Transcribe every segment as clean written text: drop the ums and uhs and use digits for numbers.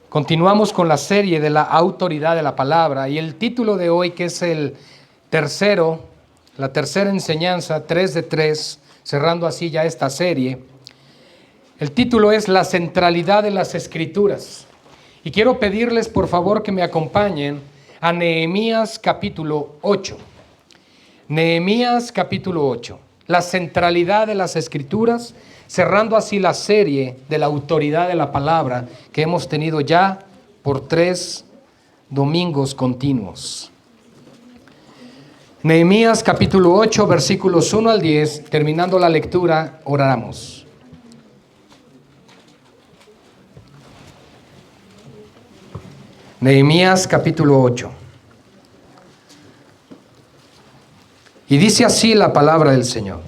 Continuamos con la serie de la autoridad de la palabra y el título de hoy, que es la tercera enseñanza, 3 de 3, cerrando así ya esta serie. El título es La centralidad de las Escrituras. Y quiero pedirles por favor que me acompañen a Nehemías capítulo 8. Nehemías capítulo 8. La centralidad de las Escrituras, cerrando así la serie de la autoridad de la palabra que hemos tenido ya por 3 domingos continuos. Nehemías capítulo 8, versículos 1 al 10, terminando la lectura, oramos. Nehemías capítulo 8. Y dice así la palabra del Señor.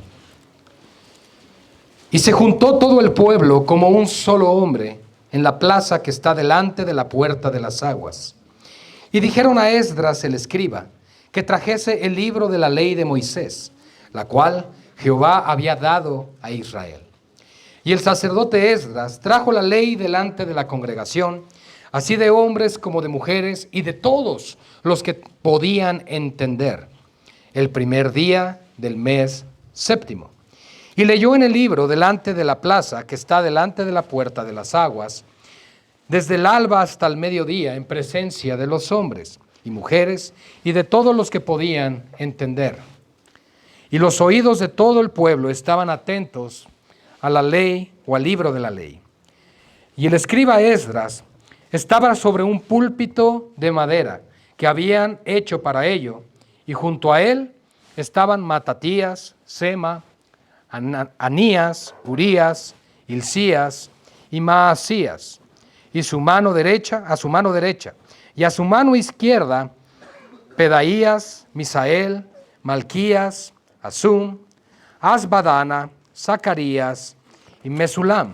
Y se juntó todo el pueblo como un solo hombre en la plaza que está delante de la puerta de las aguas. Y dijeron a Esdras el escriba que trajese el libro de la ley de Moisés, la cual Jehová había dado a Israel. Y el sacerdote Esdras trajo la ley delante de la congregación, así de hombres como de mujeres y de todos los que podían entender, el primer día del mes séptimo. Y leyó en el libro delante de la plaza que está delante de la puerta de las aguas, desde el alba hasta el mediodía, en presencia de los hombres y mujeres y de todos los que podían entender. Y los oídos de todo el pueblo estaban atentos a la ley o al libro de la ley. Y el escriba Esdras estaba sobre un púlpito de madera que habían hecho para ello, y junto a él estaban Matatías, Sema, Anías, Urías, Hilcías y Maasías, y a su mano derecha, y a su mano izquierda, Pedaías, Misael, Malquías, Asum, Asbadana, Zacarías y Mesulam.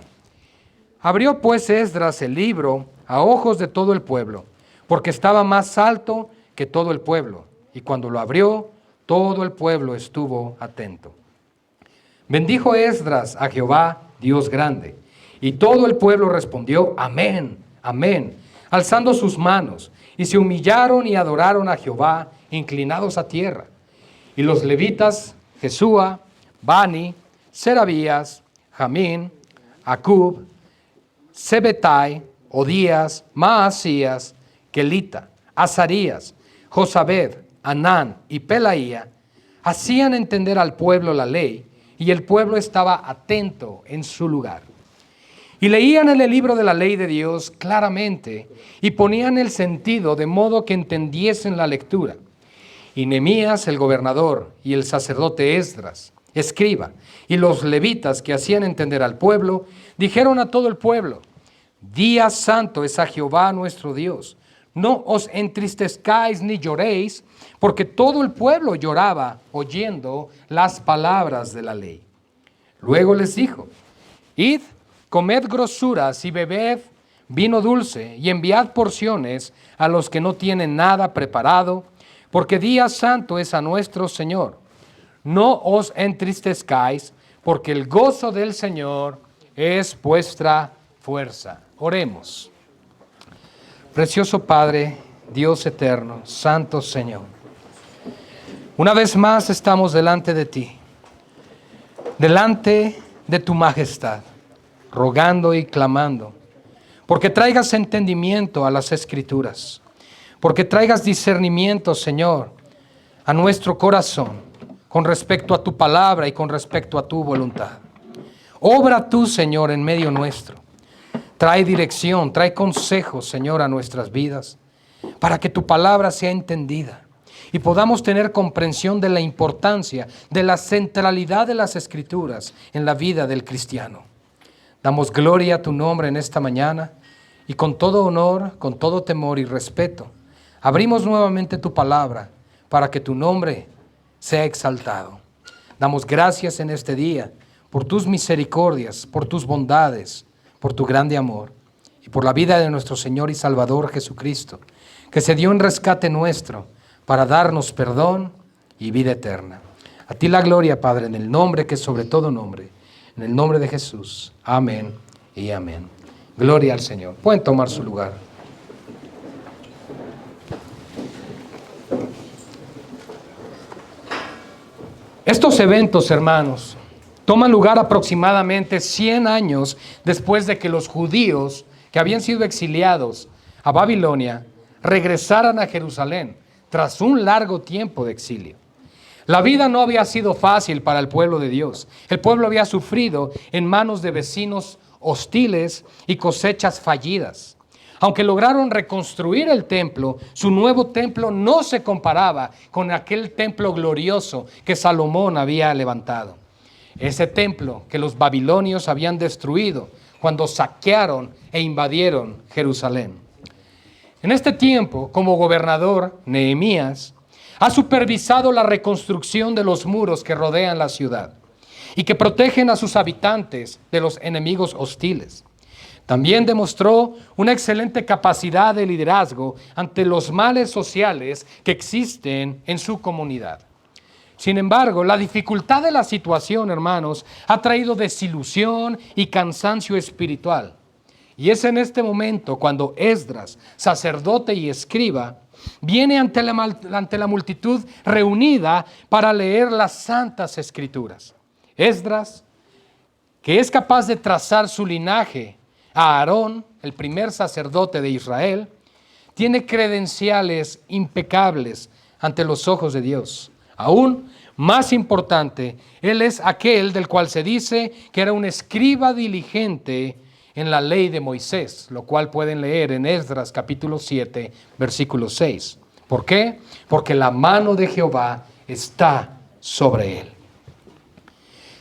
Abrió pues Esdras el libro a ojos de todo el pueblo, porque estaba más alto que todo el pueblo, y cuando lo abrió, todo el pueblo estuvo atento. Bendijo Esdras a Jehová, Dios grande, y todo el pueblo respondió, amén, amén, alzando sus manos, y se humillaron y adoraron a Jehová, inclinados a tierra. Y los levitas, Jesúa, Bani, Serabías, Jamín, Acub, Sebetai, Odías, Maasías, Kelita, Azarías, Josabed, Anán y Pelaía, hacían entender al pueblo la ley, y el pueblo estaba atento en su lugar. Y leían en el libro de la ley de Dios claramente, y ponían el sentido de modo que entendiesen la lectura. Y Nehemías el gobernador, y el sacerdote Esdras, escriba, y los levitas que hacían entender al pueblo, dijeron a todo el pueblo, día santo es a Jehová nuestro Dios. No os entristezcáis ni lloréis, porque todo el pueblo lloraba oyendo las palabras de la ley. Luego les dijo, id, comed grosuras y bebed vino dulce, y enviad porciones a los que no tienen nada preparado, porque día santo es a nuestro Señor. No os entristezcáis, porque el gozo del Señor es vuestra fuerza. Oremos. Precioso Padre, Dios eterno, Santo Señor, una vez más estamos delante de ti, delante de tu majestad, rogando y clamando, porque traigas entendimiento a las Escrituras, porque traigas discernimiento, Señor, a nuestro corazón, con respecto a tu palabra y con respecto a tu voluntad. Obra tú, Señor, en medio nuestro. Trae dirección, trae consejo, Señor, a nuestras vidas, para que tu palabra sea entendida y podamos tener comprensión de la importancia, de la centralidad de las Escrituras en la vida del cristiano. Damos gloria a tu nombre en esta mañana y con todo honor, con todo temor y respeto, abrimos nuevamente tu palabra para que tu nombre sea exaltado. Damos gracias en este día por tus misericordias, por tus bondades, por tu grande amor y por la vida de nuestro Señor y Salvador Jesucristo, que se dio en rescate nuestro para darnos perdón y vida eterna. A ti la gloria, Padre, en el nombre que es sobre todo nombre, en el nombre de Jesús. Amén y amén. Gloria al Señor. Pueden tomar su lugar. Estos eventos, hermanos, toman lugar aproximadamente 100 años después de que los judíos que habían sido exiliados a Babilonia regresaran a Jerusalén tras un largo tiempo de exilio. La vida no había sido fácil para el pueblo de Dios. El pueblo había sufrido en manos de vecinos hostiles y cosechas fallidas. Aunque lograron reconstruir el templo, su nuevo templo no se comparaba con aquel templo glorioso que Salomón había levantado. Ese templo que los babilonios habían destruido cuando saquearon e invadieron Jerusalén. En este tiempo, como gobernador, Nehemías ha supervisado la reconstrucción de los muros que rodean la ciudad y que protegen a sus habitantes de los enemigos hostiles. También demostró una excelente capacidad de liderazgo ante los males sociales que existen en su comunidad. Sin embargo, la dificultad de la situación, hermanos, ha traído desilusión y cansancio espiritual. Y es en este momento cuando Esdras, sacerdote y escriba, viene ante la multitud reunida para leer las Santas Escrituras. Esdras, que es capaz de trazar su linaje a Aarón, el primer sacerdote de Israel, tiene credenciales impecables ante los ojos de Dios. Aún más importante, él es aquel del cual se dice que era un escriba diligente en la ley de Moisés, lo cual pueden leer en Esdras capítulo 7, versículo 6. ¿Por qué? Porque la mano de Jehová está sobre él.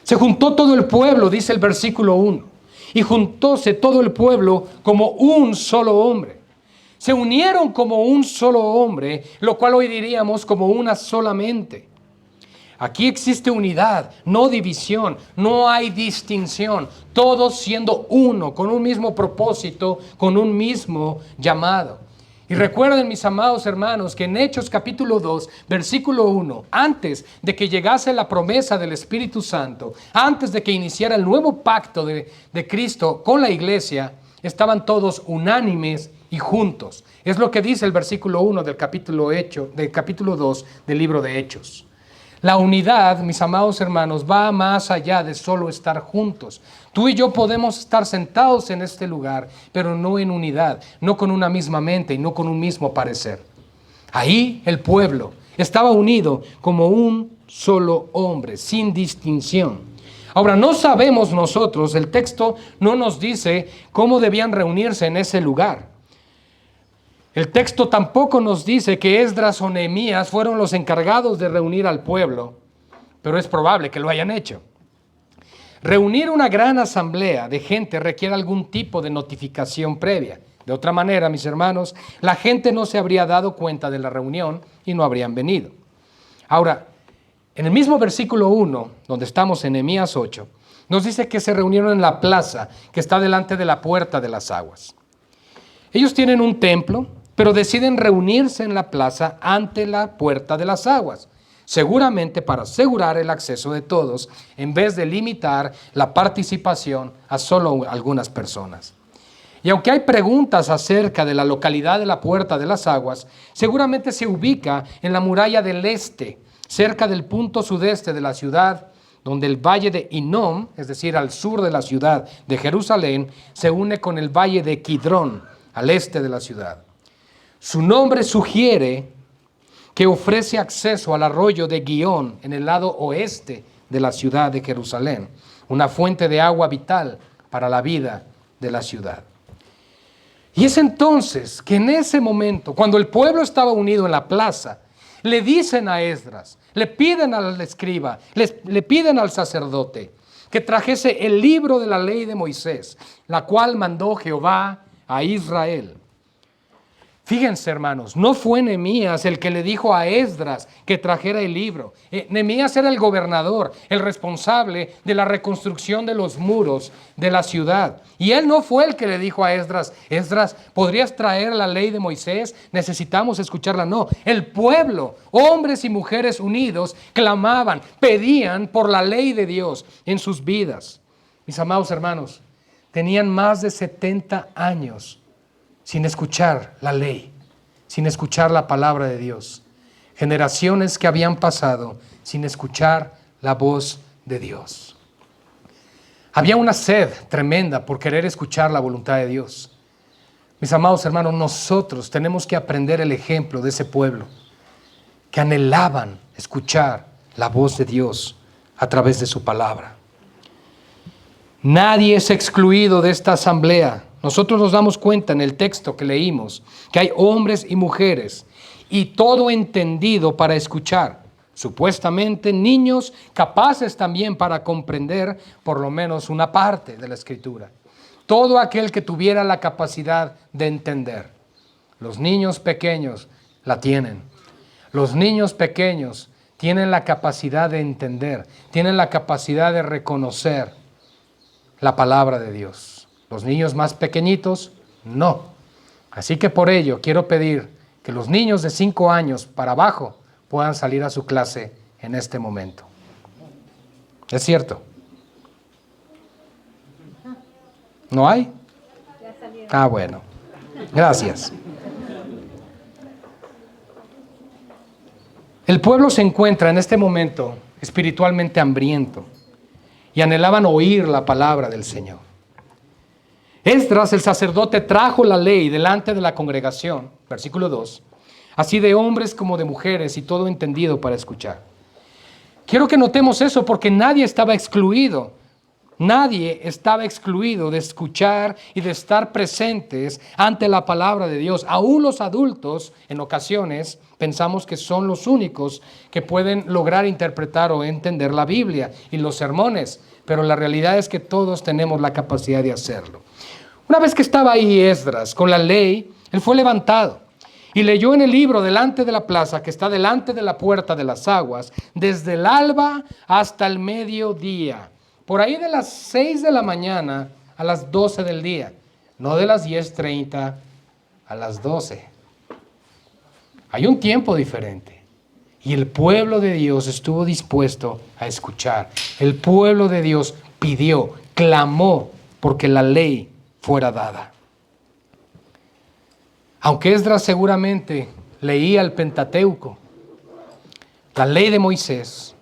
Se juntó todo el pueblo, dice el versículo 1, y juntóse todo el pueblo como un solo hombre. Se unieron como un solo hombre, lo cual hoy diríamos como una sola mente. Aquí existe unidad, no división, no hay distinción, todos siendo uno, con un mismo propósito, con un mismo llamado. Y recuerden, mis amados hermanos, que en Hechos capítulo 2, versículo 1, antes de que llegase la promesa del Espíritu Santo, antes de que iniciara el nuevo pacto de Cristo con la iglesia, estaban todos unánimes y juntos. Es lo que dice el versículo 1 del capítulo 2 del libro de Hechos. La unidad, mis amados hermanos, va más allá de solo estar juntos. Tú y yo podemos estar sentados en este lugar, pero no en unidad, no con una misma mente y no con un mismo parecer. Ahí el pueblo estaba unido como un solo hombre, sin distinción. Ahora, no sabemos nosotros, el texto no nos dice cómo debían reunirse en ese lugar. El texto tampoco nos dice que Esdras o Nehemías fueron los encargados de reunir al pueblo, pero es probable que lo hayan hecho. Reunir una gran asamblea de gente requiere algún tipo de notificación previa. De otra manera, mis hermanos, la gente no se habría dado cuenta de la reunión y no habrían venido. Ahora, en el mismo versículo 1, donde estamos en Nehemías 8, nos dice que se reunieron en la plaza que está delante de la puerta de las aguas. Ellos tienen un templo, pero deciden reunirse en la plaza ante la puerta de las aguas, seguramente para asegurar el acceso de todos, en vez de limitar la participación a solo algunas personas. Y aunque hay preguntas acerca de la localidad de la puerta de las aguas, seguramente se ubica en la muralla del este, cerca del punto sudeste de la ciudad, donde el valle de Hinnom, es decir, al sur de la ciudad de Jerusalén, se une con el valle de Kidrón, al este de la ciudad. Su nombre sugiere que ofrece acceso al arroyo de Gihón en el lado oeste de la ciudad de Jerusalén, una fuente de agua vital para la vida de la ciudad. Y es entonces que en ese momento, cuando el pueblo estaba unido en la plaza, le dicen a Esdras, le piden al escriba, le piden al sacerdote que trajese el libro de la ley de Moisés, la cual mandó Jehová a Israel. Fíjense, hermanos, no fue Nehemías el que le dijo a Esdras que trajera el libro. Nehemías era el gobernador, el responsable de la reconstrucción de los muros de la ciudad. Y él no fue el que le dijo a Esdras, Esdras, ¿podrías traer la ley de Moisés? Necesitamos escucharla. No, el pueblo, hombres y mujeres unidos, clamaban, pedían por la ley de Dios en sus vidas. Mis amados hermanos, tenían más de 70 años sin escuchar la ley, sin escuchar la palabra de Dios. Generaciones que habían pasado sin escuchar la voz de Dios. Había una sed tremenda por querer escuchar la voluntad de Dios. Mis amados hermanos, nosotros tenemos que aprender el ejemplo de ese pueblo que anhelaban escuchar la voz de Dios a través de su palabra. Nadie es excluido de esta asamblea. Nosotros nos damos cuenta en el texto que leímos que hay hombres y mujeres y todo entendido para escuchar. Supuestamente niños capaces también para comprender por lo menos una parte de la Escritura. Todo aquel que tuviera la capacidad de entender. Los niños pequeños la tienen. Los niños pequeños tienen la capacidad de entender, tienen la capacidad de reconocer la palabra de Dios. Los niños más pequeñitos, no. Así que por ello quiero pedir que los niños de 5 años para abajo puedan salir a su clase en este momento. ¿Es cierto? ¿No hay? Ah, bueno. Gracias. El pueblo se encuentra en este momento espiritualmente hambriento y anhelaban oír la palabra del Señor. Esdras, el sacerdote, trajo la ley delante de la congregación, versículo 2, así de hombres como de mujeres y todo entendido para escuchar. Quiero que notemos eso porque nadie estaba excluido. Nadie estaba excluido de escuchar y de estar presentes ante la palabra de Dios. Aún los adultos, en ocasiones, pensamos que son los únicos que pueden lograr interpretar o entender la Biblia y los sermones, pero la realidad es que todos tenemos la capacidad de hacerlo. Una vez que estaba ahí Esdras con la ley, él fue levantado y leyó en el libro delante de la plaza que está delante de la puerta de las aguas, desde el alba hasta el mediodía. Por ahí de las 6 de la mañana a las 12 del día, no de las 10:30 a las 12. Hay un tiempo diferente. Y el pueblo de Dios estuvo dispuesto a escuchar. El pueblo de Dios pidió, clamó porque la ley fuera dada. Aunque Esdras seguramente leía el Pentateuco, la ley de Moisés,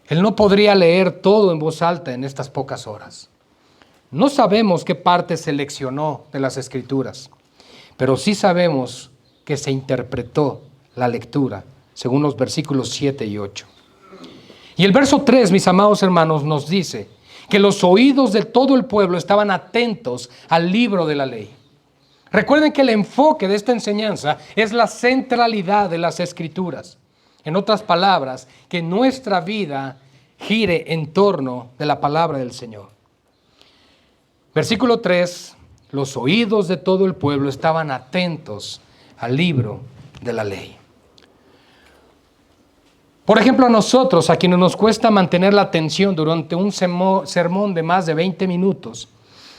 él no podría leer todo en voz alta en estas pocas horas. No sabemos qué parte seleccionó de las Escrituras, pero sí sabemos que se interpretó la lectura según los versículos 7 y 8. Y el verso 3, mis amados hermanos, nos dice que los oídos de todo el pueblo estaban atentos al libro de la ley. Recuerden que el enfoque de esta enseñanza es la centralidad de las Escrituras. En otras palabras, que nuestra vida gire en torno de la palabra del Señor. Versículo 3, los oídos de todo el pueblo estaban atentos al libro de la ley. Por ejemplo, a nosotros, a quienes nos cuesta mantener la atención durante un sermón de más de 20 minutos,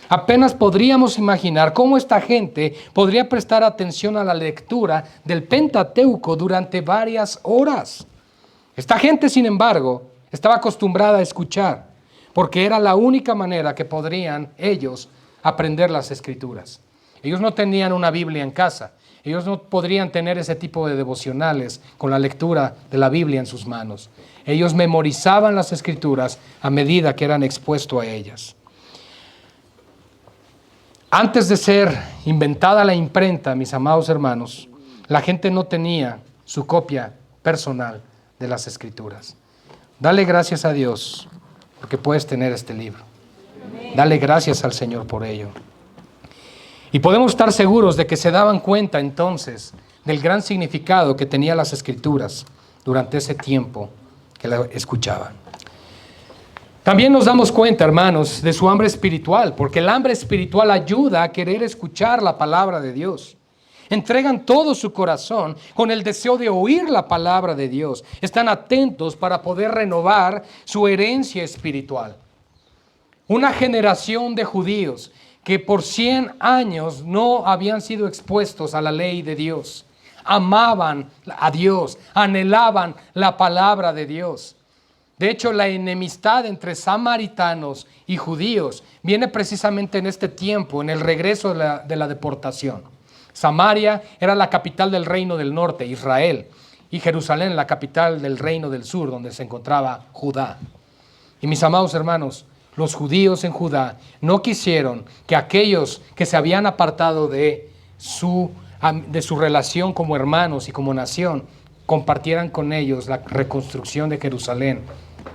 apenas podríamos imaginar cómo esta gente podría prestar atención a la lectura del Pentateuco durante varias horas. Esta gente, sin embargo, estaba acostumbrada a escuchar, porque era la única manera que podrían ellos aprender las Escrituras. Ellos no tenían una Biblia en casa. Ellos no podrían tener ese tipo de devocionales con la lectura de la Biblia en sus manos. Ellos memorizaban las Escrituras a medida que eran expuestos a ellas. Antes de ser inventada la imprenta, mis amados hermanos, la gente no tenía su copia personal de las Escrituras. Dale gracias a Dios porque puedes tener este libro. Dale gracias al Señor por ello. Y podemos estar seguros de que se daban cuenta entonces del gran significado que tenían las Escrituras durante ese tiempo que la escuchaban. También nos damos cuenta, hermanos, de su hambre espiritual, porque el hambre espiritual ayuda a querer escuchar la palabra de Dios. Entregan todo su corazón con el deseo de oír la palabra de Dios. Están atentos para poder renovar su herencia espiritual. Una generación de judíos que por 100 años no habían sido expuestos a la ley de Dios. Amaban a Dios, anhelaban la palabra de Dios. De hecho, la enemistad entre samaritanos y judíos viene precisamente en este tiempo, en el regreso de la deportación. Samaria era la capital del reino del norte, Israel, y Jerusalén la capital del reino del sur, donde se encontraba Judá. Y mis amados hermanos, los judíos en Judá no quisieron que aquellos que se habían apartado de su relación como hermanos y como nación compartieran con ellos la reconstrucción de Jerusalén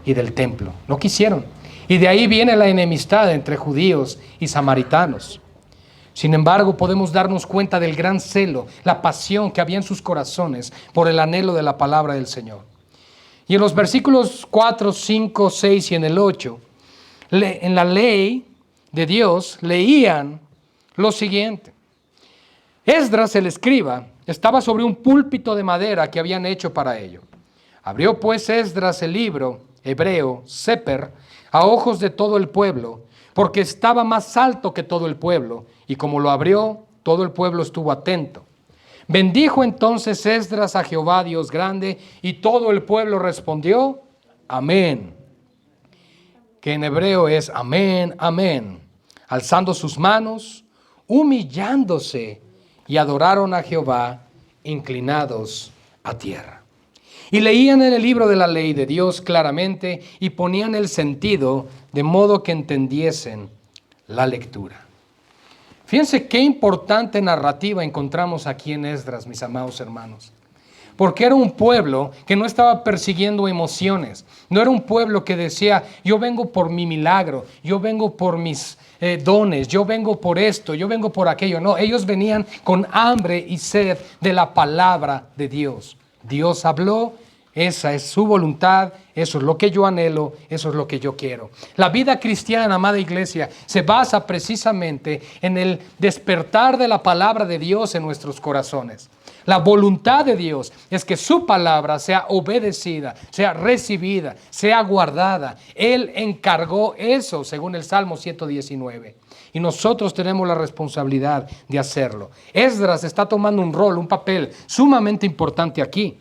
y del templo. No quisieron. Y de ahí viene la enemistad entre judíos y samaritanos. Sin embargo, podemos darnos cuenta del gran celo, la pasión que había en sus corazones por el anhelo de la palabra del Señor. Y en los versículos 4, 5, 6 y en el 8, en la ley de Dios leían lo siguiente. Esdras, el escriba, estaba sobre un púlpito de madera que habían hecho para ello. Abrió pues Esdras el libro hebreo, Seper, a ojos de todo el pueblo, porque estaba más alto que todo el pueblo, y como lo abrió, todo el pueblo estuvo atento. Bendijo entonces Esdras a Jehová Dios grande, y todo el pueblo respondió, amén. Que en hebreo es amén, amén. Alzando sus manos, humillándose, y adoraron a Jehová, inclinados a tierra. Y leían en el libro de la ley de Dios claramente y ponían el sentido de modo que entendiesen la lectura. Fíjense qué importante narrativa encontramos aquí en Esdras, mis amados hermanos. Porque era un pueblo que no estaba persiguiendo emociones. No era un pueblo que decía, yo vengo por mi milagro, yo vengo por mis dones, yo vengo por esto, yo vengo por aquello. No, ellos venían con hambre y sed de la palabra de Dios. Dios habló, esa es su voluntad, eso es lo que yo anhelo, eso es lo que yo quiero. La vida cristiana, amada iglesia, se basa precisamente en el despertar de la palabra de Dios en nuestros corazones. La voluntad de Dios es que su palabra sea obedecida, sea recibida, sea guardada. Él encargó eso, según el Salmo 119. Y nosotros tenemos la responsabilidad de hacerlo. Esdras está tomando un rol, un papel sumamente importante aquí.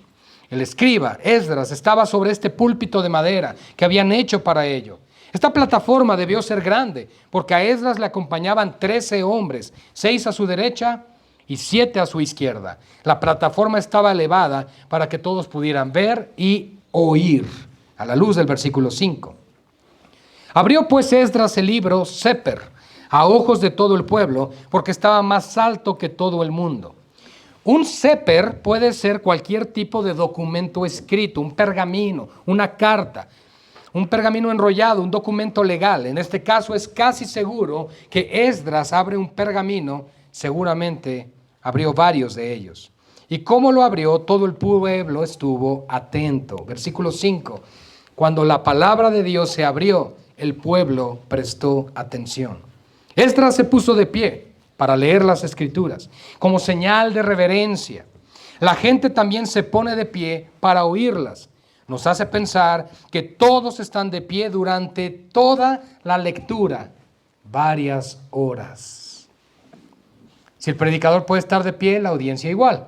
El escriba, Esdras, estaba sobre este púlpito de madera que habían hecho para ello. Esta plataforma debió ser grande, porque a Esdras le acompañaban 13 hombres, 6 a su derecha y 7 a su izquierda. La plataforma estaba elevada para que todos pudieran ver y oír, a la luz del versículo 5. Abrió pues Esdras el libro Seper, a ojos de todo el pueblo, porque estaba más alto que todo el mundo. Un seper puede ser cualquier tipo de documento escrito, un pergamino, una carta, un pergamino enrollado, un documento legal. En este caso es casi seguro que Esdras abre un pergamino, seguramente abrió varios de ellos. ¿Y cómo lo abrió? Todo el pueblo estuvo atento. Versículo 5. Cuando la palabra de Dios se abrió, el pueblo prestó atención. Esdras se puso de pie para leer las Escrituras, como señal de reverencia. La gente también se pone de pie para oírlas. Nos hace pensar que todos están de pie durante toda la lectura, varias horas. Si el predicador puede estar de pie, la audiencia igual.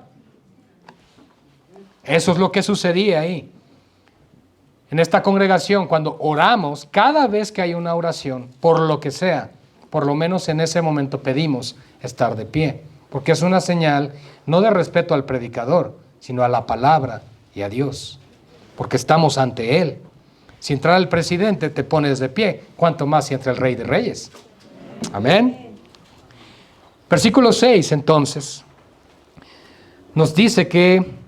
Eso es lo que sucedía ahí. En esta congregación, cuando oramos, cada vez que hay una oración, por lo que sea, por lo menos en ese momento pedimos estar de pie, porque es una señal no de respeto al predicador, sino a la palabra y a Dios, porque estamos ante Él. Si entra el presidente, te pones de pie, cuanto más si entra el Rey de Reyes. Amén. Versículo 6, entonces, nos dice que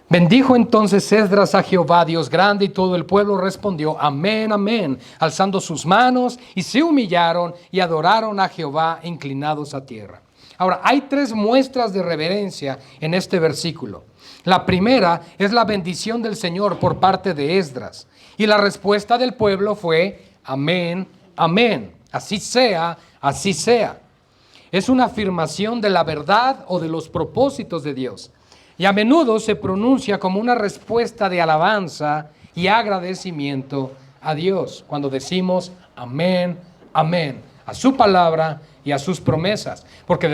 bendijo entonces Esdras a Jehová, Dios grande, y todo el pueblo respondió, amén, amén, alzando sus manos, y se humillaron y adoraron a Jehová, inclinados a tierra. Ahora, hay 3 muestras de reverencia en este versículo. La primera es la bendición del Señor por parte de Esdras, y la respuesta del pueblo fue, amén, amén, así sea, así sea. Es una afirmación de la verdad o de los propósitos de Dios. Y a menudo se pronuncia como una respuesta de alabanza y agradecimiento a Dios cuando decimos amén, amén, a su palabra y a sus promesas. Porque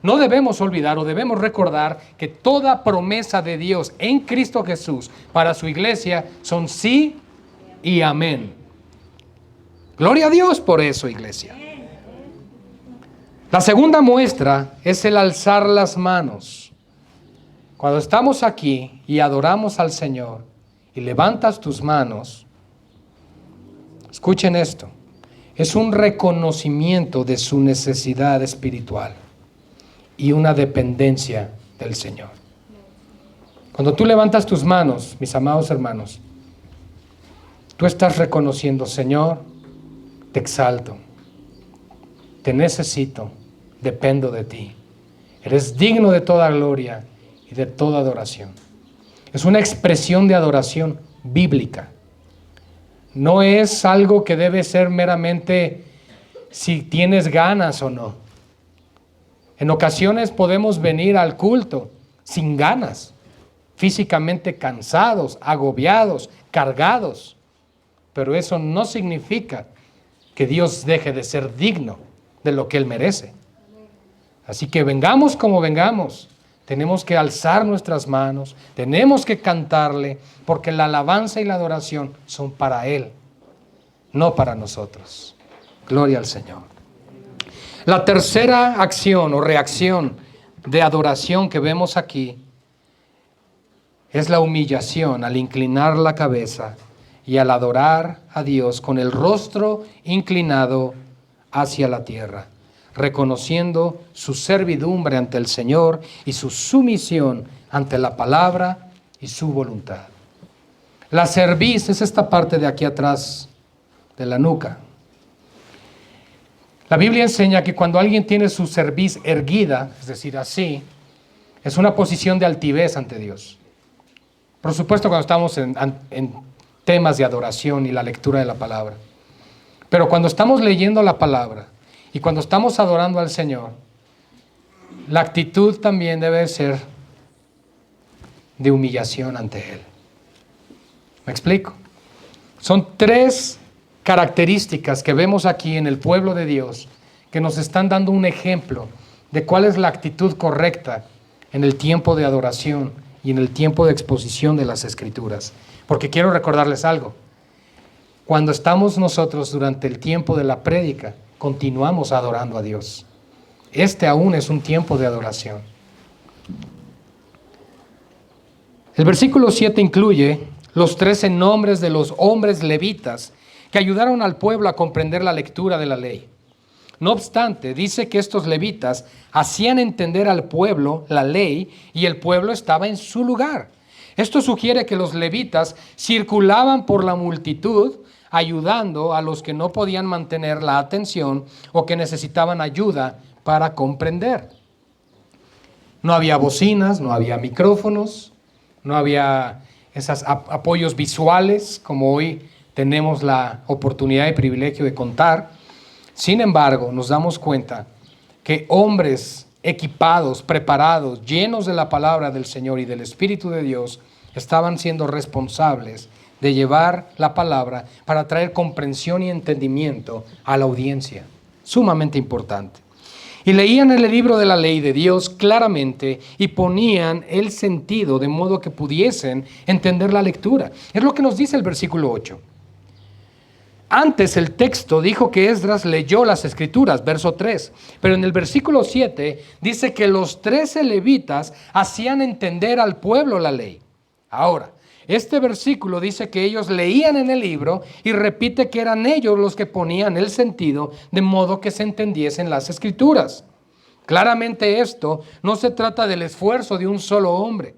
no debemos olvidar o debemos recordar que toda promesa de Dios en Cristo Jesús para su iglesia son sí y amén. Gloria a Dios por eso, iglesia. La segunda muestra es el alzar las manos. Cuando estamos aquí y adoramos al Señor y levantas tus manos, escuchen esto, es un reconocimiento de su necesidad espiritual y una dependencia del Señor. Cuando tú levantas tus manos, mis amados hermanos, tú estás reconociendo: Señor, te exalto, te necesito, dependo de ti. Eres digno de toda gloria y de toda adoración. Es una expresión de adoración bíblica. No es algo que debe ser meramente si tienes ganas o no. En ocasiones podemos venir al culto sin ganas, físicamente cansados, agobiados, cargados. Pero eso no significa que Dios deje de ser digno de lo que Él merece. Así que vengamos como vengamos, tenemos que alzar nuestras manos, tenemos que cantarle, porque la alabanza y la adoración son para Él, no para nosotros. Gloria al Señor. La tercera acción o reacción de adoración que vemos aquí es la humillación al inclinar la cabeza y al adorar a Dios con el rostro inclinado hacia la tierra, reconociendo su servidumbre ante el Señor y su sumisión ante la palabra y su voluntad. La cerviz es esta parte de aquí atrás de la nuca. La Biblia enseña que cuando alguien tiene su cerviz erguida, es decir, así, es una posición de altivez ante Dios. Por supuesto, cuando estamos en temas de adoración y la lectura de la palabra. Pero cuando estamos leyendo la palabra y cuando estamos adorando al Señor, la actitud también debe ser de humillación ante Él. ¿Me explico? Son tres características que vemos aquí en el pueblo de Dios que nos están dando un ejemplo de cuál es la actitud correcta en el tiempo de adoración y en el tiempo de exposición de las Escrituras. Porque quiero recordarles algo. Cuando estamos nosotros durante el tiempo de la prédica, continuamos adorando a Dios. Este aún es un tiempo de adoración. El versículo 7 incluye los 13 nombres de los hombres levitas que ayudaron al pueblo a comprender la lectura de la ley. No obstante, dice que estos levitas hacían entender al pueblo la ley y el pueblo estaba en su lugar. Esto sugiere que los levitas circulaban por la multitud ayudando a los que no podían mantener la atención o que necesitaban ayuda para comprender. No había bocinas, no había micrófonos, no había esos apoyos visuales como hoy tenemos la oportunidad y privilegio de contar. Sin embargo, nos damos cuenta que hombres equipados, preparados, llenos de la palabra del Señor y del Espíritu de Dios, estaban siendo responsables de llevar la palabra para traer comprensión y entendimiento a la audiencia. Sumamente importante. Y leían el libro de la ley de Dios claramente y ponían el sentido de modo que pudiesen entender la lectura. Es lo que nos dice el versículo 8. Antes el texto dijo que Esdras leyó las Escrituras, verso 3, pero en el versículo 7 dice que los 13 levitas hacían entender al pueblo la ley. Ahora, este versículo dice que ellos leían en el libro y repite que eran ellos los que ponían el sentido de modo que se entendiesen las Escrituras. Claramente esto no se trata del esfuerzo de un solo hombre,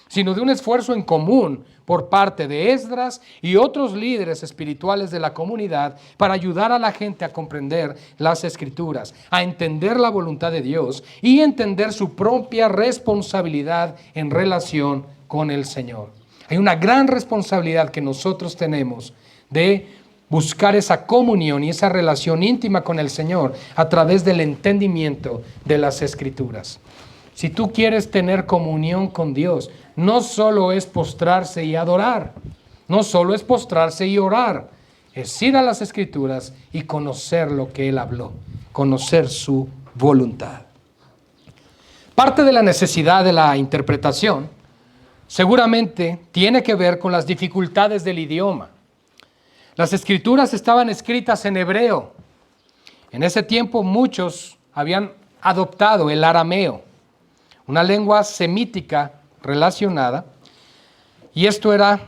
sino de un esfuerzo en común por parte de Esdras y otros líderes espirituales de la comunidad para ayudar a la gente a comprender las Escrituras, a entender la voluntad de Dios y entender su propia responsabilidad en relación con el Señor. Hay una gran responsabilidad que nosotros tenemos de buscar esa comunión y esa relación íntima con el Señor a través del entendimiento de las Escrituras. Si tú quieres tener comunión con Dios, no solo es postrarse y adorar, no solo es postrarse y orar, es ir a las Escrituras y conocer lo que Él habló, conocer su voluntad. Parte de la necesidad de la interpretación seguramente tiene que ver con las dificultades del idioma. Las Escrituras estaban escritas en hebreo. En ese tiempo muchos habían adoptado el arameo, una lengua semítica relacionada, y esto era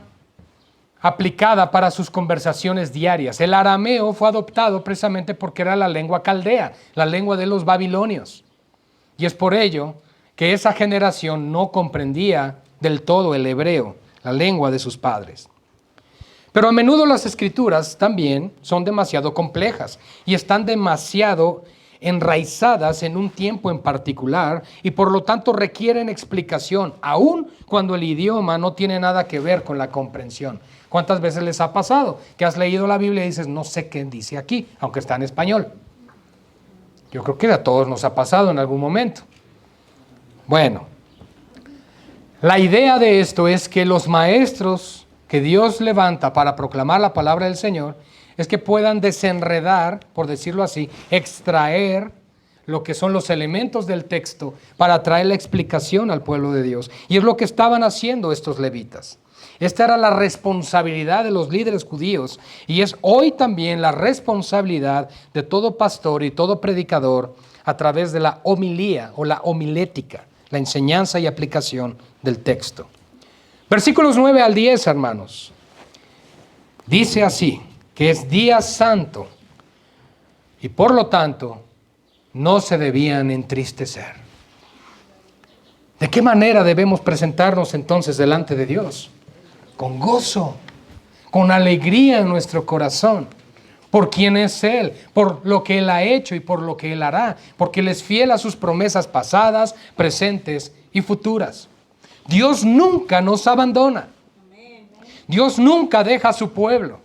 aplicada para sus conversaciones diarias. El arameo fue adoptado precisamente porque era la lengua caldea, la lengua de los babilonios. Y es por ello que esa generación no comprendía del todo el hebreo, la lengua de sus padres. Pero a menudo las Escrituras también son demasiado complejas y están demasiado enraizadas en un tiempo en particular y por lo tanto requieren explicación, aun cuando el idioma no tiene nada que ver con la comprensión. ¿Cuántas veces les ha pasado que has leído la Biblia y dices, no sé qué dice aquí, aunque está en español? Yo creo que a todos nos ha pasado en algún momento. Bueno, la idea de esto es que los maestros que Dios levanta para proclamar la palabra del Señor es que puedan desenredar, por decirlo así, extraer lo que son los elementos del texto para traer la explicación al pueblo de Dios. Y es lo que estaban haciendo estos levitas. Esta era la responsabilidad de los líderes judíos y es hoy también la responsabilidad de todo pastor y todo predicador a través de la homilía o la homilética, la enseñanza y aplicación del texto. Versículos 9 al 10, hermanos. Dice así, que es día santo y por lo tanto no se debían entristecer. ¿De qué manera debemos presentarnos entonces delante de Dios? Con gozo, con alegría en nuestro corazón, por quién es Él, por lo que Él ha hecho y por lo que Él hará, porque Él es fiel a sus promesas pasadas, presentes y futuras. Dios nunca nos abandona. Dios nunca deja a su pueblo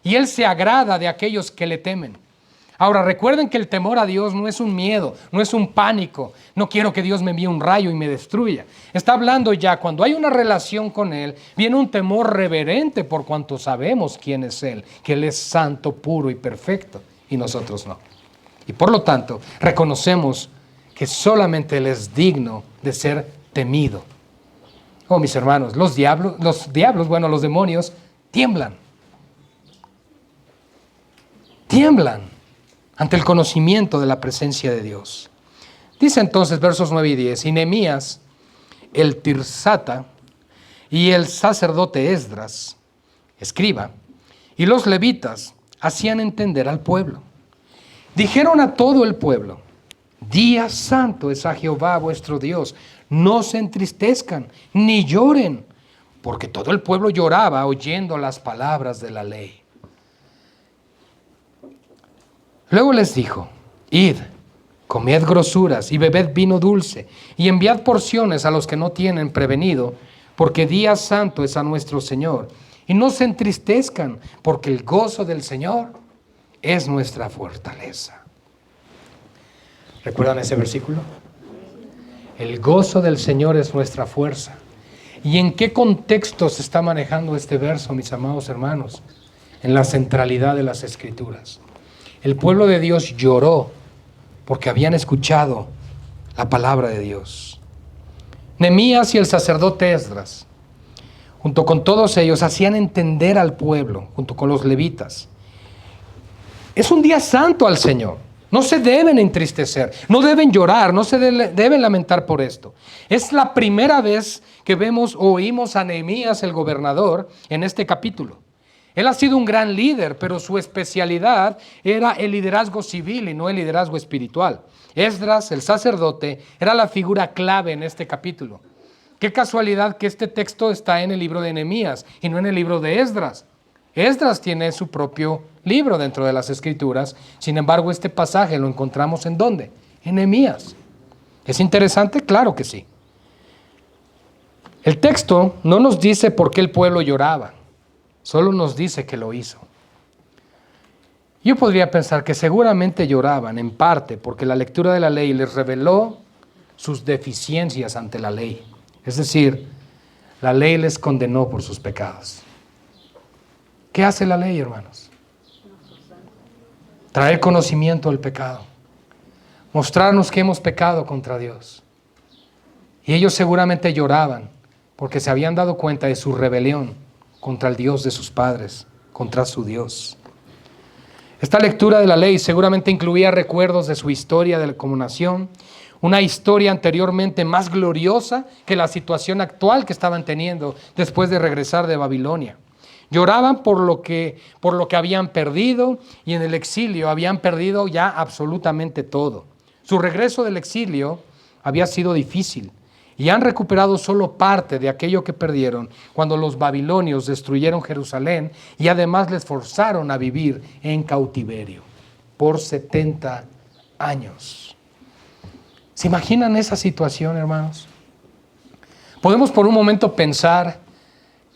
y Él se agrada de aquellos que le temen. Ahora recuerden que el temor a Dios no es un miedo, no es un pánico. No quiero que Dios me envíe un rayo y me destruya. Está hablando ya, cuando hay una relación con Él, viene un temor reverente por cuanto sabemos quién es Él, que Él es santo, puro y perfecto, y nosotros no. Y por lo tanto, reconocemos que solamente Él es digno de ser temido. Oh, mis hermanos, los demonios tiemblan. Tiemblan ante el conocimiento de la presencia de Dios. Dice entonces versos 9 y 10, y Nehemías, el Tirsata, y el sacerdote Esdras, escriba, y los levitas hacían entender al pueblo. Dijeron a todo el pueblo, día santo es a Jehová vuestro Dios, no se entristezcan, ni lloren, porque todo el pueblo lloraba oyendo las palabras de la ley. Luego les dijo, id, comed grosuras y bebed vino dulce, y enviad porciones a los que no tienen prevenido, porque día santo es a nuestro Señor. Y no se entristezcan, porque el gozo del Señor es nuestra fortaleza. ¿Recuerdan ese versículo? El gozo del Señor es nuestra fuerza. ¿Y en qué contexto se está manejando este verso, mis amados hermanos? En la centralidad de las Escrituras. El pueblo de Dios lloró porque habían escuchado la palabra de Dios. Nehemías y el sacerdote Esdras, junto con todos ellos, hacían entender al pueblo, junto con los levitas. Es un día santo al Señor. No se deben entristecer, no deben llorar, no se deben lamentar por esto. Es la primera vez que oímos a Nehemías, el gobernador, en este capítulo. Él ha sido un gran líder, pero su especialidad era el liderazgo civil y no el liderazgo espiritual. Esdras, el sacerdote, era la figura clave en este capítulo. Qué casualidad que este texto está en el libro de Nehemías y no en el libro de Esdras. Esdras tiene su propio libro dentro de las Escrituras, sin embargo este pasaje lo encontramos ¿en dónde? En Nehemías. ¿Es interesante? Claro que sí. El texto no nos dice por qué el pueblo lloraba. Solo nos dice que lo hizo. Yo podría pensar que seguramente lloraban en parte porque la lectura de la ley les reveló sus deficiencias ante la ley. Es decir, la ley les condenó por sus pecados. ¿Qué hace la ley, hermanos? Traer conocimiento del pecado. Mostrarnos que hemos pecado contra Dios. Y ellos seguramente lloraban porque se habían dado cuenta de su rebelión contra el Dios de sus padres, contra su Dios. Esta lectura de la ley seguramente incluía recuerdos de su historia como nación, una historia anteriormente más gloriosa que la situación actual que estaban teniendo después de regresar de Babilonia. Lloraban por lo que habían perdido, y en el exilio habían perdido ya absolutamente todo. Su regreso del exilio había sido difícil y han recuperado solo parte de aquello que perdieron cuando los babilonios destruyeron Jerusalén y además les forzaron a vivir en cautiverio por 70 años. ¿Se imaginan esa situación, hermanos? Podemos por un momento pensar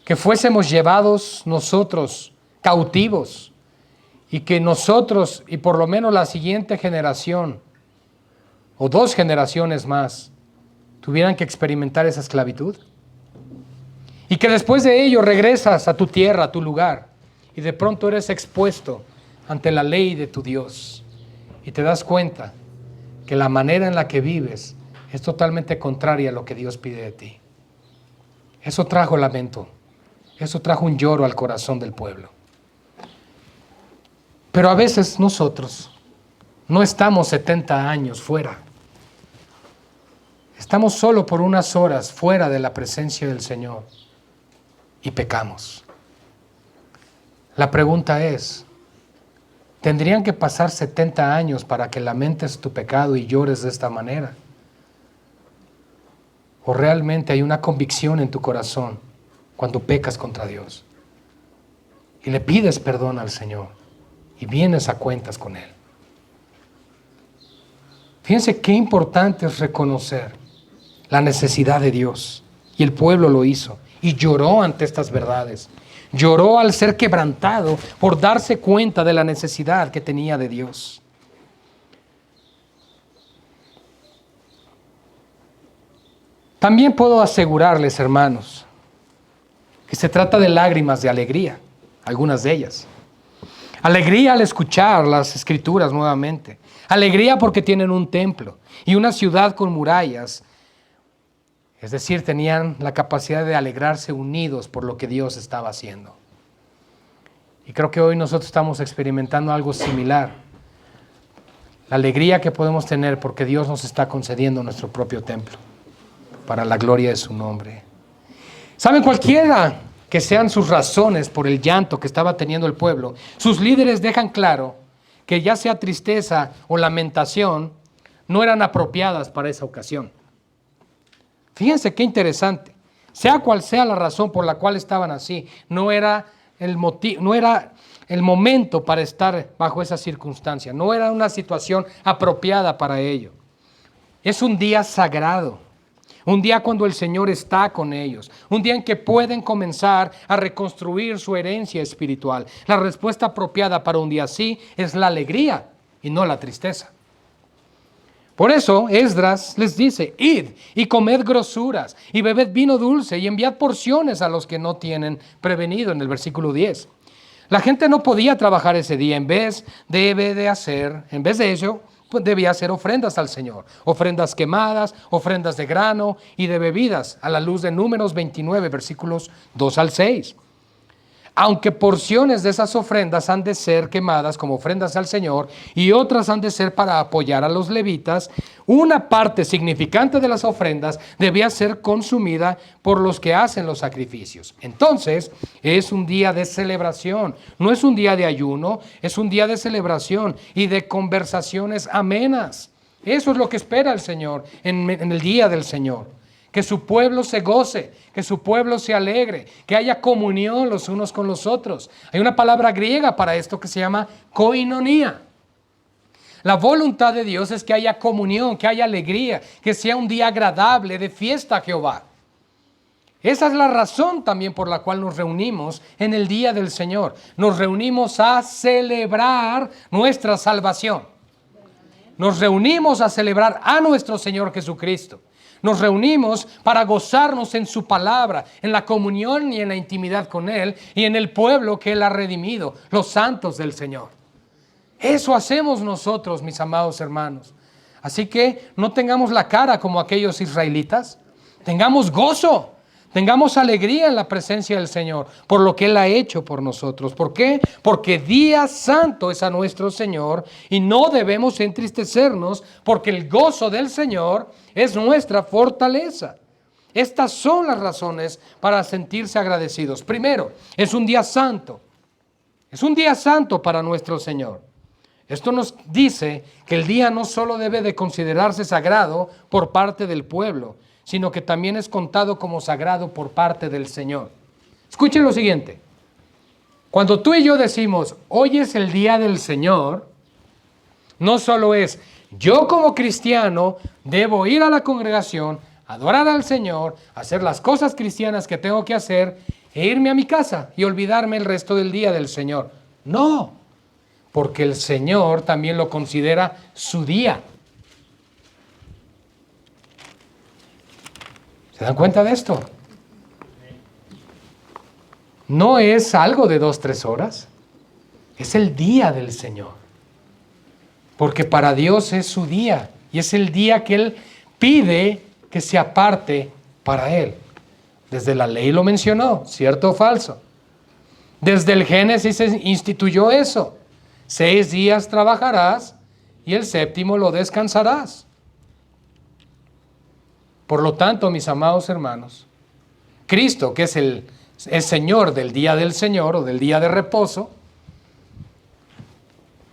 que fuésemos llevados nosotros cautivos y que nosotros y por lo menos la siguiente generación o 2 generaciones más tuvieran que experimentar esa esclavitud. Y que después de ello regresas a tu tierra, a tu lugar, y de pronto eres expuesto ante la ley de tu Dios. Y te das cuenta que la manera en la que vives es totalmente contraria a lo que Dios pide de ti. Eso trajo lamento. Eso trajo un lloro al corazón del pueblo. Pero a veces nosotros no estamos 70 años fuera. Estamos solo por unas horas fuera de la presencia del Señor y pecamos. La pregunta es, ¿tendrían que pasar 70 años para que lamentes tu pecado y llores de esta manera? ¿O realmente hay una convicción en tu corazón cuando pecas contra Dios y le pides perdón al Señor y vienes a cuentas con Él? Fíjense qué importante es reconocer la necesidad de Dios. Y el pueblo lo hizo y lloró ante estas verdades. Lloró al ser quebrantado por darse cuenta de la necesidad que tenía de Dios. También puedo asegurarles, hermanos, que se trata de lágrimas de alegría, algunas de ellas. Alegría al escuchar las escrituras nuevamente. Alegría porque tienen un templo y una ciudad con murallas. Es decir, tenían la capacidad de alegrarse unidos por lo que Dios estaba haciendo. Y creo que hoy nosotros estamos experimentando algo similar. La alegría que podemos tener porque Dios nos está concediendo nuestro propio templo para la gloria de su nombre. ¿Saben? Cualquiera que sean sus razones por el llanto que estaba teniendo el pueblo, sus líderes dejan claro que ya sea tristeza o lamentación, no eran apropiadas para esa ocasión. Fíjense qué interesante. Sea cual sea la razón por la cual estaban así, no era el momento para estar bajo esa circunstancia. No era una situación apropiada para ello. Es un día sagrado. Un día cuando el Señor está con ellos. Un día en que pueden comenzar a reconstruir su herencia espiritual. La respuesta apropiada para un día así es la alegría y no la tristeza. Por eso Esdras les dice, id y comed grosuras y bebed vino dulce y enviad porciones a los que no tienen prevenido, en el versículo 10. La gente no podía trabajar ese día, en vez de ello, pues debía hacer ofrendas al Señor, ofrendas quemadas, ofrendas de grano y de bebidas, a la luz de Números 29, versículos 2 al 6. Aunque porciones de esas ofrendas han de ser quemadas como ofrendas al Señor y otras han de ser para apoyar a los levitas, una parte significante de las ofrendas debía ser consumida por los que hacen los sacrificios. Entonces, es un día de celebración, no es un día de ayuno, es un día de celebración y de conversaciones amenas. Eso es lo que espera el Señor en el día del Señor. Que su pueblo se goce, que su pueblo se alegre, que haya comunión los unos con los otros. Hay una palabra griega para esto que se llama koinonía. La voluntad de Dios es que haya comunión, que haya alegría, que sea un día agradable de fiesta a Jehová. Esa es la razón también por la cual nos reunimos en el día del Señor. Nos reunimos a celebrar nuestra salvación. Nos reunimos a celebrar a nuestro Señor Jesucristo. Nos reunimos para gozarnos en su palabra, en la comunión y en la intimidad con Él y en el pueblo que Él ha redimido, los santos del Señor. Eso hacemos nosotros, mis amados hermanos. Así que no tengamos la cara como aquellos israelitas. Tengamos gozo, tengamos alegría en la presencia del Señor por lo que Él ha hecho por nosotros. ¿Por qué? Porque día santo es a nuestro Señor y no debemos entristecernos porque el gozo del Señor es nuestra fortaleza. Estas son las razones para sentirse agradecidos. Primero, es un día santo. Es un día santo para nuestro Señor. Esto nos dice que el día no solo debe de considerarse sagrado por parte del pueblo, sino que también es contado como sagrado por parte del Señor. Escuchen lo siguiente. Cuando tú y yo decimos, hoy es el día del Señor, no solo es, yo como cristiano debo ir a la congregación, adorar al Señor, hacer las cosas cristianas que tengo que hacer, e irme a mi casa y olvidarme el resto del día del Señor. No, porque el Señor también lo considera su día. ¿Se dan cuenta de esto? No es algo de 2-3 horas. Es el día del Señor. Porque para Dios es su día. Y es el día que Él pide que se aparte para Él. Desde la ley lo mencionó, ¿cierto o falso? Desde el Génesis se instituyó eso. 6 días trabajarás y el 7º lo descansarás. Por lo tanto, mis amados hermanos, Cristo, que es el Señor del día del Señor o del día de reposo,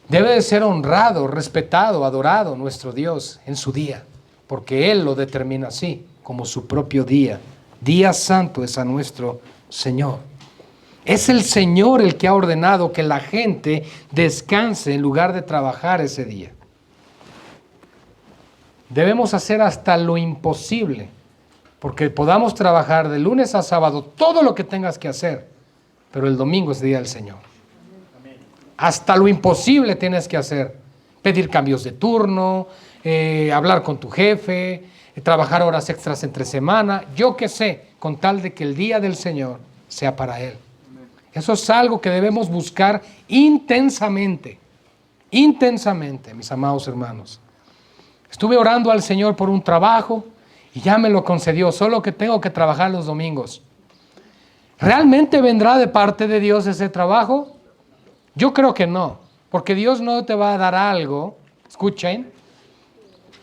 debe de ser honrado, respetado, adorado nuestro Dios en su día, porque Él lo determina así, como su propio día. Día santo es a nuestro Señor. Es el Señor el que ha ordenado que la gente descanse en lugar de trabajar ese día. Debemos hacer hasta lo imposible, porque podamos trabajar de lunes a sábado todo lo que tengas que hacer, pero el domingo es día del Señor. Hasta lo imposible tienes que hacer. Pedir cambios de turno, hablar con tu jefe, trabajar horas extras entre semana, yo qué sé, con tal de que el día del Señor sea para Él. Eso es algo que debemos buscar intensamente, mis amados hermanos. Estuve orando al Señor por un trabajo y ya me lo concedió, solo que tengo que trabajar los domingos. ¿Realmente vendrá de parte de Dios ese trabajo? Yo creo que no, porque Dios no te va a dar algo, escuchen,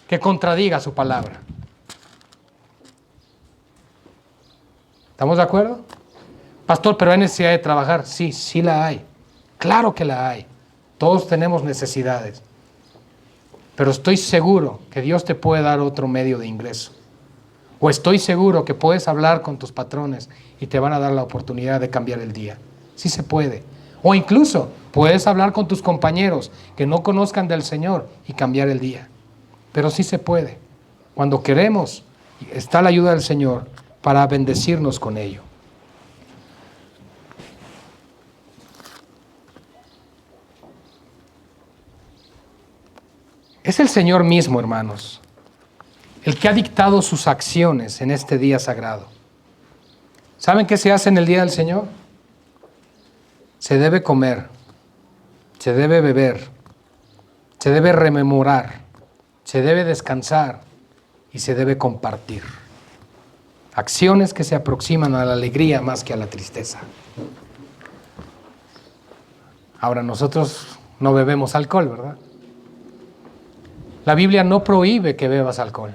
que contradiga su palabra. ¿Estamos de acuerdo? Pastor, pero hay necesidad de trabajar. Sí, sí la hay. Claro que la hay. Todos tenemos necesidades. Pero estoy seguro que Dios te puede dar otro medio de ingreso. O estoy seguro que puedes hablar con tus patrones y te van a dar la oportunidad de cambiar el día. Sí se puede. O incluso puedes hablar con tus compañeros que no conozcan del Señor y cambiar el día. Pero sí se puede. Cuando queremos, está la ayuda del Señor para bendecirnos con ello. Es el Señor mismo, hermanos, el que ha dictado sus acciones en este día sagrado. ¿Saben qué se hace en el día del Señor? Se debe comer, se debe beber, se debe rememorar, se debe descansar y se debe compartir. Acciones que se aproximan a la alegría más que a la tristeza. Ahora, nosotros no bebemos alcohol, ¿verdad? La Biblia no prohíbe que bebas alcohol.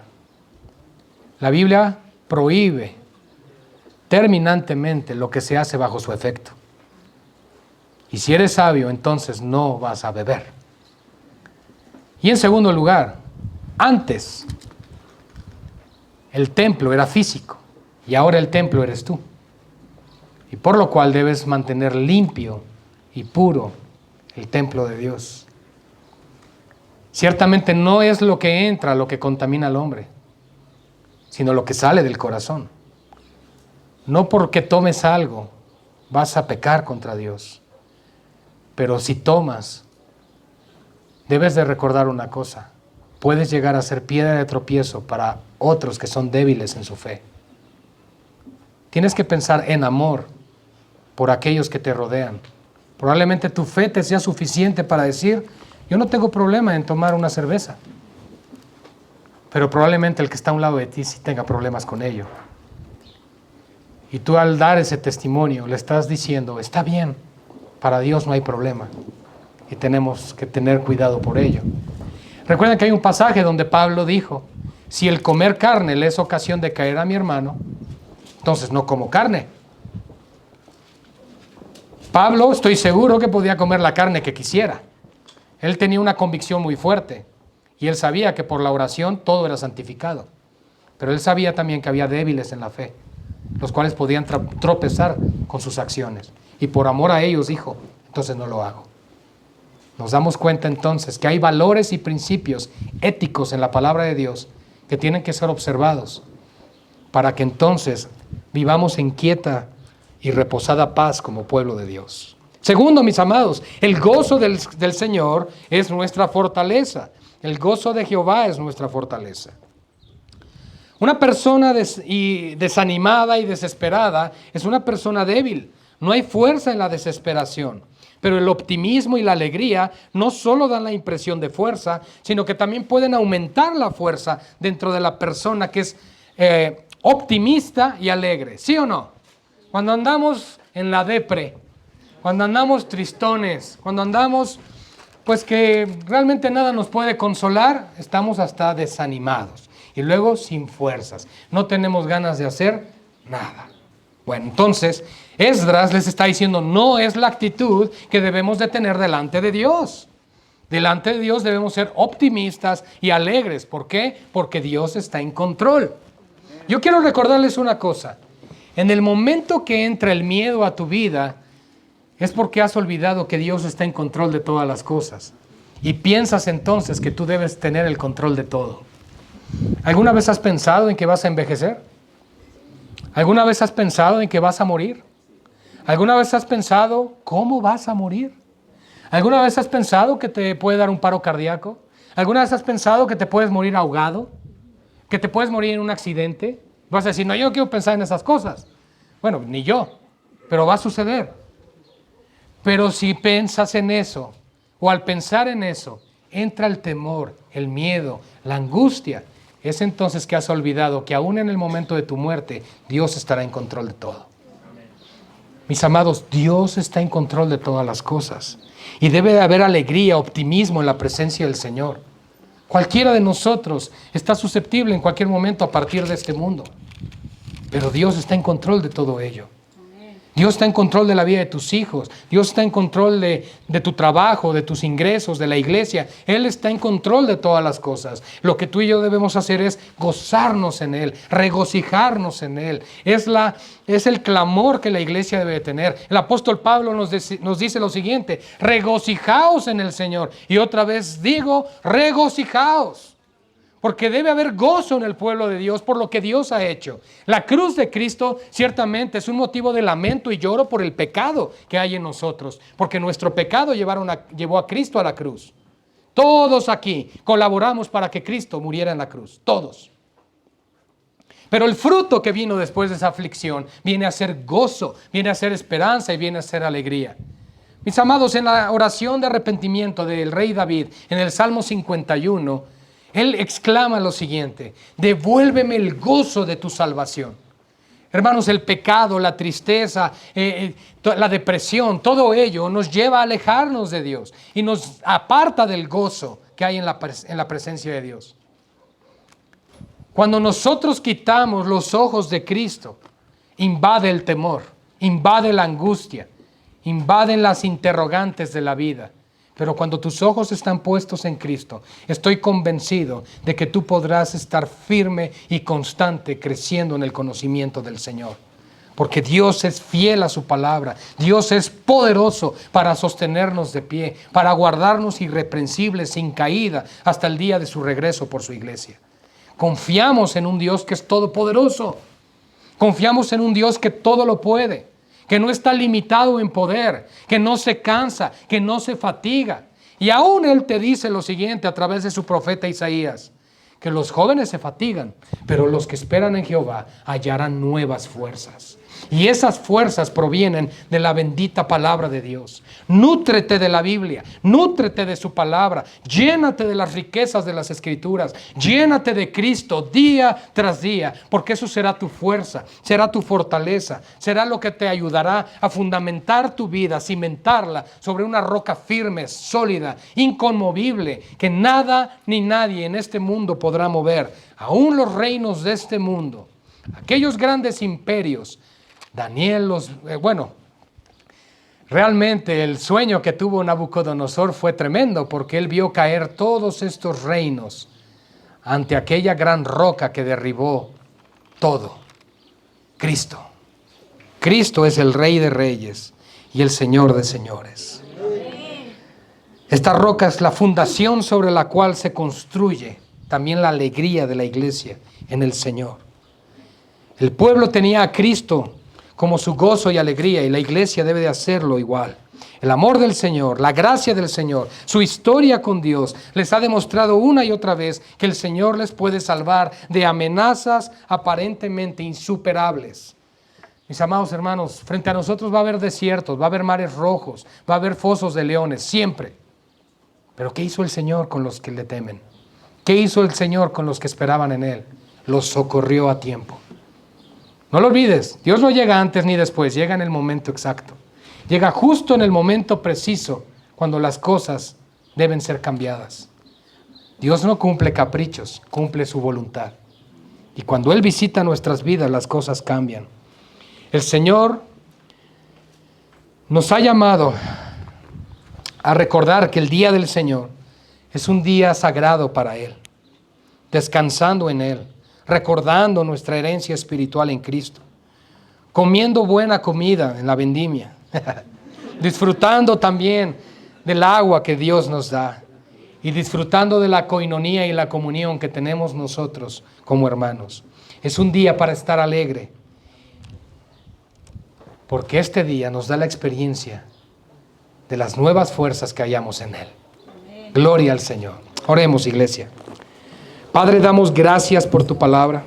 La Biblia prohíbe terminantemente lo que se hace bajo su efecto. Y si eres sabio, entonces no vas a beber. Y en segundo lugar, antes el templo era físico y ahora el templo eres tú. Y por lo cual debes mantener limpio y puro el templo de Dios. Ciertamente no es lo que entra lo que contamina al hombre, sino lo que sale del corazón. No porque tomes algo vas a pecar contra Dios. Pero si tomas, debes de recordar una cosa. Puedes llegar a ser piedra de tropiezo para otros que son débiles en su fe. Tienes que pensar en amor por aquellos que te rodean. Probablemente tu fe te sea suficiente para decir, yo no tengo problema en tomar una cerveza. Pero probablemente el que está a un lado de ti sí tenga problemas con ello. Y tú al dar ese testimonio le estás diciendo, está bien, para Dios no hay problema. Y tenemos que tener cuidado por ello. Recuerden que hay un pasaje donde Pablo dijo, si el comer carne le es ocasión de caer a mi hermano, entonces no como carne. Pablo, estoy seguro que podía comer la carne que quisiera. Él tenía una convicción muy fuerte y él sabía que por la oración todo era santificado. Pero él sabía también que había débiles en la fe, los cuales podían tropezar con sus acciones. Y por amor a ellos dijo, entonces no lo hago. Nos damos cuenta entonces que hay valores y principios éticos en la palabra de Dios que tienen que ser observados para que entonces vivamos en quieta y reposada paz como pueblo de Dios. Segundo, mis amados, el gozo del Señor es nuestra fortaleza. El gozo de Jehová es nuestra fortaleza. Una persona desanimada y desesperada es una persona débil. No hay fuerza en la desesperación. Pero el optimismo y la alegría no solo dan la impresión de fuerza, sino que también pueden aumentar la fuerza dentro de la persona que es optimista y alegre. ¿Sí o no? Cuando andamos en la depre, cuando andamos tristones, cuando andamos pues que realmente nada nos puede consolar, estamos hasta desanimados y luego sin fuerzas. No tenemos ganas de hacer nada. Bueno, entonces Esdras les está diciendo, no es la actitud que debemos de tener delante de Dios. Delante de Dios debemos ser optimistas y alegres. ¿Por qué? Porque Dios está en control. Yo quiero recordarles una cosa. En el momento que entra el miedo a tu vida, es porque has olvidado que Dios está en control de todas las cosas. Y piensas entonces que tú debes tener el control de todo. ¿Alguna vez has pensado en que vas a envejecer? ¿Alguna vez has pensado en que vas a morir? ¿Alguna vez has pensado cómo vas a morir? ¿Alguna vez has pensado que te puede dar un paro cardíaco? ¿Alguna vez has pensado que te puedes morir ahogado? ¿Que te puedes morir en un accidente? Vas a decir, no, yo no quiero pensar en esas cosas. Bueno, ni yo, pero va a suceder. Pero si piensas en eso, o al pensar en eso, entra el temor, el miedo, la angustia, es entonces que has olvidado que aún en el momento de tu muerte, Dios estará en control de todo. Mis amados, Dios está en control de todas las cosas. Y debe de haber alegría, optimismo en la presencia del Señor. Cualquiera de nosotros está susceptible en cualquier momento a partir de este mundo. Pero Dios está en control de todo ello. Dios está en control de la vida de tus hijos. Dios está en control de tu trabajo, de tus ingresos, de la iglesia. Él está en control de todas las cosas. Lo que tú y yo debemos hacer es gozarnos en Él, regocijarnos en Él. Es el clamor que la iglesia debe tener. El apóstol Pablo nos dice lo siguiente: regocijaos en el Señor. Y otra vez digo, regocijaos. Porque debe haber gozo en el pueblo de Dios por lo que Dios ha hecho. La cruz de Cristo ciertamente es un motivo de lamento y lloro por el pecado que hay en nosotros. Porque nuestro pecado llevó a Cristo a la cruz. Todos aquí colaboramos para que Cristo muriera en la cruz. Todos. Pero el fruto que vino después de esa aflicción viene a ser gozo, viene a ser esperanza y viene a ser alegría. Mis amados, en la oración de arrepentimiento del rey David, en el Salmo 51, él exclama lo siguiente: devuélveme el gozo de tu salvación. Hermanos, el pecado, la tristeza, la depresión, todo ello nos lleva a alejarnos de Dios y nos aparta del gozo que hay en la presencia de Dios. Cuando nosotros quitamos los ojos de Cristo, invade el temor, invade la angustia, invaden las interrogantes de la vida. Pero cuando tus ojos están puestos en Cristo, estoy convencido de que tú podrás estar firme y constante creciendo en el conocimiento del Señor. Porque Dios es fiel a su palabra. Dios es poderoso para sostenernos de pie, para guardarnos irreprensibles, sin caída, hasta el día de su regreso por su iglesia. Confiamos en un Dios que es todopoderoso. Confiamos en un Dios que todo lo puede, que no está limitado en poder, que no se cansa, que no se fatiga. Y aún Él te dice lo siguiente a través de su profeta Isaías, que los jóvenes se fatigan, pero los que esperan en Jehová hallarán nuevas fuerzas. Y esas fuerzas provienen de la bendita palabra de Dios. Nútrete de la Biblia, nútrete de su palabra, llénate de las riquezas de las Escrituras, llénate de Cristo día tras día, porque eso será tu fuerza, será tu fortaleza, será lo que te ayudará a fundamentar tu vida, a cimentarla sobre una roca firme, sólida, inconmovible, que nada ni nadie en este mundo podrá mover. Aún los reinos de este mundo, aquellos grandes imperios, Daniel realmente el sueño que tuvo Nabucodonosor fue tremendo, porque él vio caer todos estos reinos ante aquella gran roca que derribó todo. Cristo. Cristo es el Rey de Reyes y el Señor de Señores. Esta roca es la fundación sobre la cual se construye también la alegría de la iglesia en el Señor. El pueblo tenía a Cristo como su gozo y alegría, y la iglesia debe de hacerlo igual. El amor del Señor, la gracia del Señor, su historia con Dios les ha demostrado una y otra vez que el Señor les puede salvar de amenazas aparentemente insuperables. Mis amados hermanos, frente a nosotros va a haber desiertos, va a haber mares rojos, va a haber fosos de leones, siempre. Pero ¿qué hizo el Señor con los que le temen? ¿Qué hizo el Señor con los que esperaban en Él? Los socorrió a tiempo. No lo olvides, Dios no llega antes ni después, llega en el momento exacto. Llega justo en el momento preciso, cuando las cosas deben ser cambiadas. Dios no cumple caprichos, cumple su voluntad. Y cuando Él visita nuestras vidas, las cosas cambian. El Señor nos ha llamado a recordar que el día del Señor es un día sagrado para Él, descansando en Él, recordando nuestra herencia espiritual en Cristo, comiendo buena comida en la vendimia, disfrutando también del agua que Dios nos da y disfrutando de la coinonía y la comunión que tenemos nosotros como hermanos. Es un día para estar alegre, porque este día nos da la experiencia de las nuevas fuerzas que hallamos en Él. Gloria al Señor. Oremos, iglesia. Padre, damos gracias por tu palabra.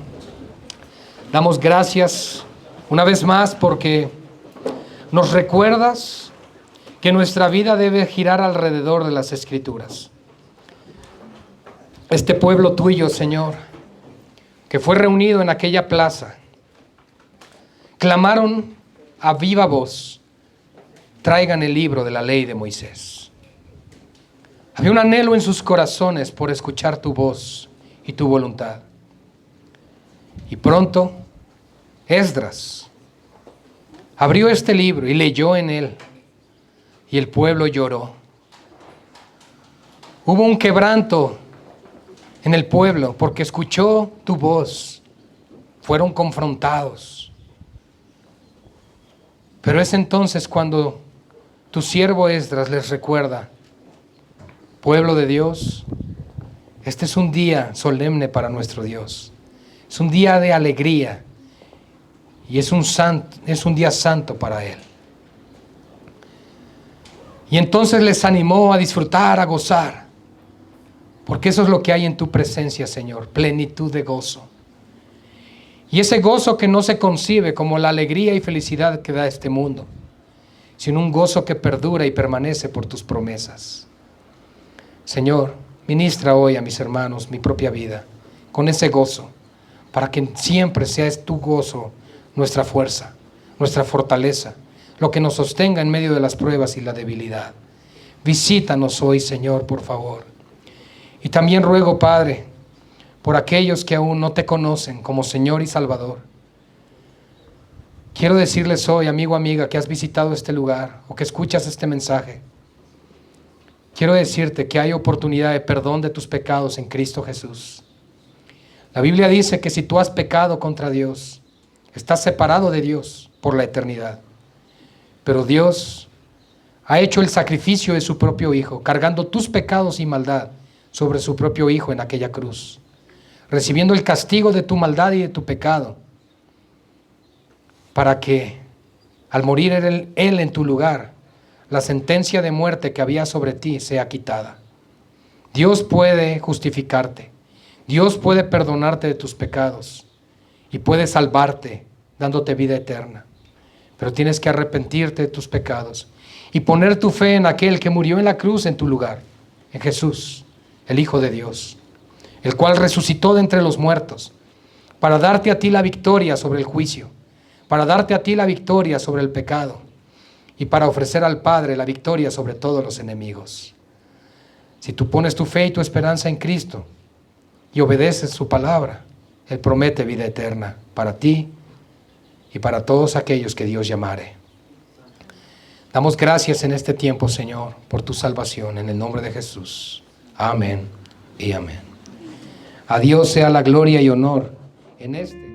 Damos gracias una vez más porque nos recuerdas que nuestra vida debe girar alrededor de las Escrituras. Este pueblo tuyo, Señor, que fue reunido en aquella plaza, clamaron a viva voz: traigan el libro de la ley de Moisés. Había un anhelo en sus corazones por escuchar tu voz y tu voluntad. Y pronto Esdras abrió este libro y leyó en él, y el pueblo lloró. Hubo un quebranto en el pueblo porque escuchó tu voz. Fueron confrontados. Pero es entonces cuando tu siervo Esdras les recuerda: pueblo de Dios, este es un día solemne para nuestro Dios. Es un día de alegría y es un día santo para Él. Y entonces les animó a disfrutar, a gozar, porque eso es lo que hay en tu presencia, Señor, plenitud de gozo. Y ese gozo que no se concibe como la alegría y felicidad que da este mundo, sino un gozo que perdura y permanece por tus promesas. Señor, ministra hoy a mis hermanos mi propia vida con ese gozo, para que siempre sea tu gozo nuestra fuerza, nuestra fortaleza, lo que nos sostenga en medio de las pruebas y la debilidad. Visítanos hoy, Señor, por favor. Y también ruego, Padre, por aquellos que aún no te conocen como Señor y Salvador. Quiero decirles hoy, amigo, amiga, que has visitado este lugar o que escuchas este mensaje. Quiero decirte que hay oportunidad de perdón de tus pecados en Cristo Jesús. La Biblia dice que si tú has pecado contra Dios, estás separado de Dios por la eternidad. Pero Dios ha hecho el sacrificio de su propio Hijo, cargando tus pecados y maldad sobre su propio Hijo en aquella cruz, recibiendo el castigo de tu maldad y de tu pecado. para que al morir Él en tu lugar, la sentencia de muerte que había sobre ti sea quitada. Dios puede justificarte. Dios puede perdonarte de tus pecados y puede salvarte dándote vida eterna. Pero tienes que arrepentirte de tus pecados y poner tu fe en aquel que murió en la cruz en tu lugar, en Jesús, el Hijo de Dios, el cual resucitó de entre los muertos para darte a ti la victoria sobre el juicio, para darte a ti la victoria sobre el pecado y para ofrecer al Padre la victoria sobre todos los enemigos. Si tú pones tu fe y tu esperanza en Cristo y obedeces su palabra, Él promete vida eterna para ti y para todos aquellos que Dios llamare. Damos gracias en este tiempo, Señor, por tu salvación, en el nombre de Jesús. Amén y amén. A Dios sea la gloria y honor en este